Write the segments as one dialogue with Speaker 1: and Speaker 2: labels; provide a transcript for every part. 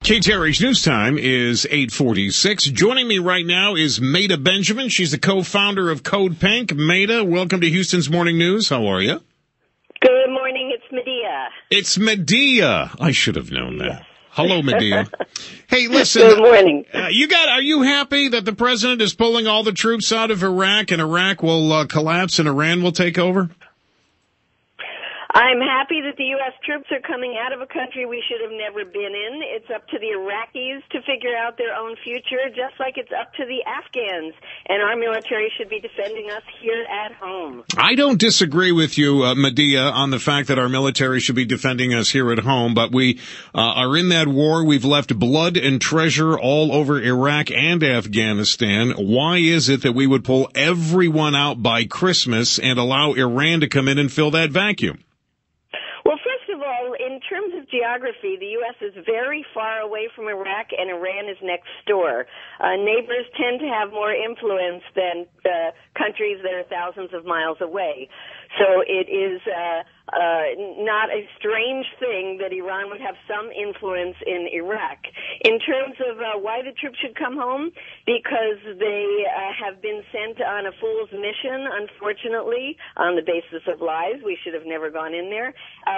Speaker 1: KTRH News Time is 8:46. Joining me right now is Medea Benjamin. She's the co-founder of Code Pink. Medea, welcome to Houston's Morning News. How are you?
Speaker 2: Good morning. It's Medea.
Speaker 1: It's Medea. I should have known that. Yes. Hello, Medea. Hey, listen.
Speaker 2: Good morning.
Speaker 1: Are you happy that the president is pulling all the troops out of Iraq and Iraq will collapse and Iran will take over?
Speaker 2: I'm happy that the U.S. troops are coming out of a country we should have never been in. It's up to the Iraqis to figure out their own future, just like it's up to the Afghans. And our military should be defending us here at home.
Speaker 1: I don't disagree with you, Medea, on the fact that our military should be defending us here at home, but we are in that war. We've left blood and treasure all over Iraq and Afghanistan. Why is it that we would pull everyone out by Christmas and allow Iran to come in and fill that vacuum?
Speaker 2: Well, first of all, in terms of geography, the U.S. is very far away from Iraq, and Iran is next door. Neighbors tend to have more influence than countries that are thousands of miles away. So it is not a strange thing that Iran would have some influence in Iraq. In terms of why the troops should come home, because they have been sent on a fool's mission, unfortunately, on the basis of lies. We should have never gone in there.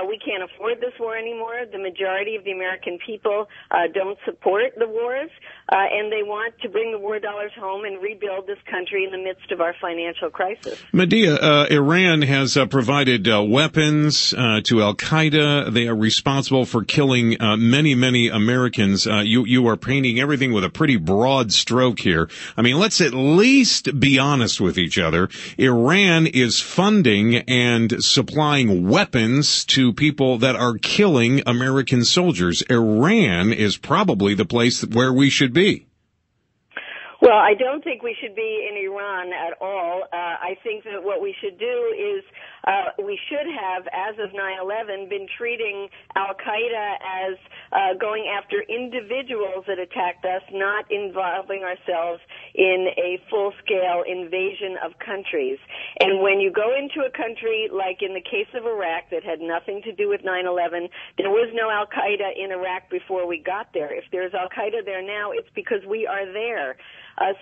Speaker 2: We can't afford this war anymore. The majority of the American people don't support the wars, and they want to bring the war dollars home and rebuild this country in the midst of our financial crisis.
Speaker 1: Medea, Iran has provided weapons to Al-Qaeda. They are responsible for killing many Americans. You are painting everything with a pretty broad stroke here. I mean, let's at least be honest with each other. Iran is funding and supplying weapons to people that are killing American soldiers. Iran is probably the place where we should be.
Speaker 2: Well, I don't think we should be in Iran at all. I think that what we should do is we should have, as of 9/11, been treating Al-Qaeda as going after individuals that attacked us, not involving ourselves in a full-scale invasion of countries. And when you go into a country, like in the case of Iraq, that had nothing to do with 9/11, there was no Al-Qaeda in Iraq before we got there. If there's Al-Qaeda there now, it's because we are there.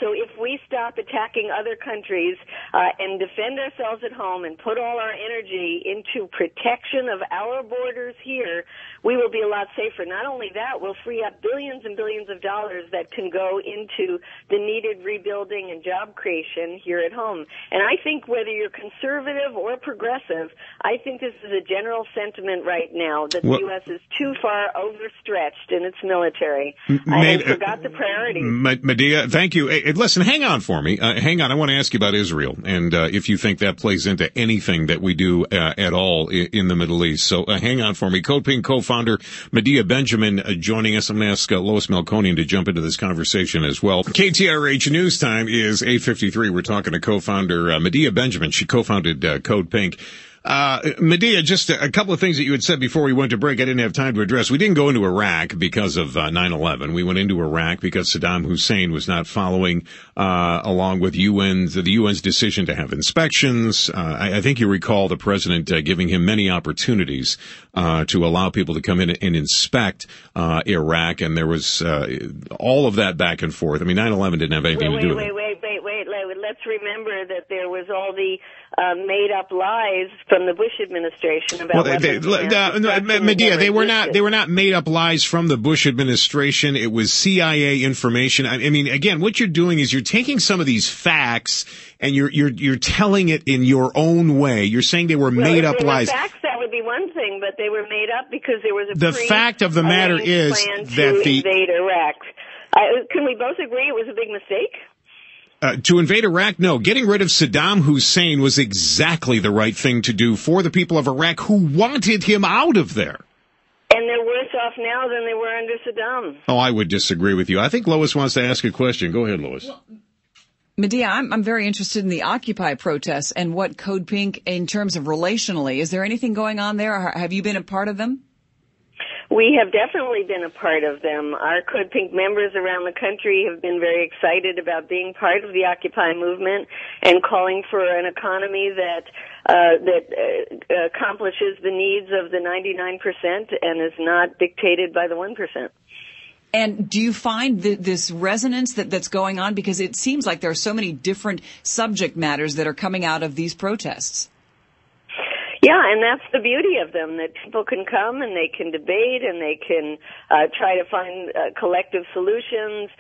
Speaker 2: So if we stop attacking other countries and defend ourselves at home and put all our energy into protection of our borders here, we will be a lot safer. Not only that, we'll free up billions and billions of dollars that can go into the needed rebuilding and job creation here at home. And I think whether you're conservative or progressive, I think this is a general sentiment right now that the U.S. is too far overstretched in its military. I forgot the priorities.
Speaker 1: Medea, thank you. Hey, listen, hang on for me. Hang on. I want to ask you about Israel and if you think that plays into anything that we do at all in the Middle East. So hang on for me. Code Pink co-founder Medea Benjamin joining us. I'm going to ask Lois Melkonian to jump into this conversation as well. KTRH News Time is 8:53. We're talking to co-founder Medea Benjamin. She co-founded Code Pink. Medea, just a couple of things that you had said before we went to break I didn't have time to address. We didn't go into Iraq because of 9/11. We went into Iraq because Saddam Hussein was not following along with the UN's decision to have inspections. I think you recall the president giving him many opportunities to allow people to come in and inspect Iraq, and there was all of that back and forth. I mean, 9/11 didn't have anything to do with it.
Speaker 2: Wait. Let's remember that there was all the made-up lies from the Bush administration about
Speaker 1: Medea, they were not made-up lies from the Bush administration. It was CIA information. I mean, again, what you're doing is you're taking some of these facts and you're telling it in your own way. You're saying they were made-up lies.
Speaker 2: Facts, that would be one thing, but they were made up because there was
Speaker 1: the fact of the matter is that
Speaker 2: invade Iraq. Can we both agree it was a big mistake?
Speaker 1: To invade Iraq? No. Getting rid of Saddam Hussein was exactly the right thing to do for the people of Iraq who wanted him out of there.
Speaker 2: And they're worse off now than they were under Saddam.
Speaker 1: Oh, I would disagree with you. I think Lois wants to ask a question. Go ahead, Lois.
Speaker 3: Well, Medea, I'm very interested in the Occupy protests and what Code Pink in terms of relationally. Is there anything going on there? Have you been a part of them?
Speaker 2: We have definitely been a part of them. Our Code Pink members around the country have been very excited about being part of the Occupy movement and calling for an economy that accomplishes the needs of the 99% and is not dictated by the 1%.
Speaker 3: And do you find this resonance that's going on? Because it seems like there are so many different subject matters that are coming out of these protests.
Speaker 2: Yeah, and that's the beauty of them, that people can come and they can debate and they can try to find collective solutions.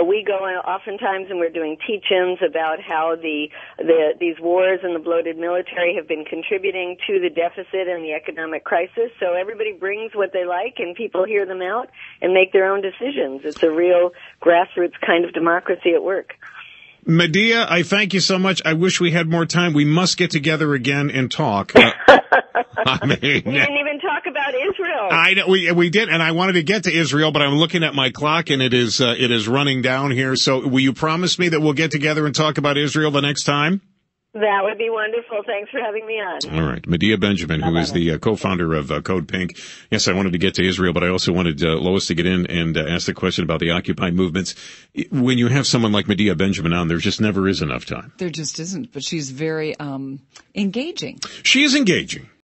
Speaker 2: We go oftentimes and we're doing teach-ins about how these wars and the bloated military have been contributing to the deficit and the economic crisis. So everybody brings what they like and people hear them out and make their own decisions. It's a real grassroots kind of democracy at work.
Speaker 1: Medea, I thank you so much. I wish we had more time. We must get together again and talk. I mean,
Speaker 2: we didn't even talk about Israel.
Speaker 1: I know we did, and I wanted to get to Israel, but I'm looking at my clock and it is running down here. So will you promise me that we'll get together and talk about Israel the next time?
Speaker 2: That would be wonderful. Thanks for having me on.
Speaker 1: All right. Medea Benjamin, who is the co-founder of Code Pink. Yes, I wanted to get to Israel, but I also wanted Lois to get in and ask the question about the Occupy movements. When you have someone like Medea Benjamin on, there just never is enough time.
Speaker 3: There just isn't, but she's very engaging.
Speaker 1: She is engaging.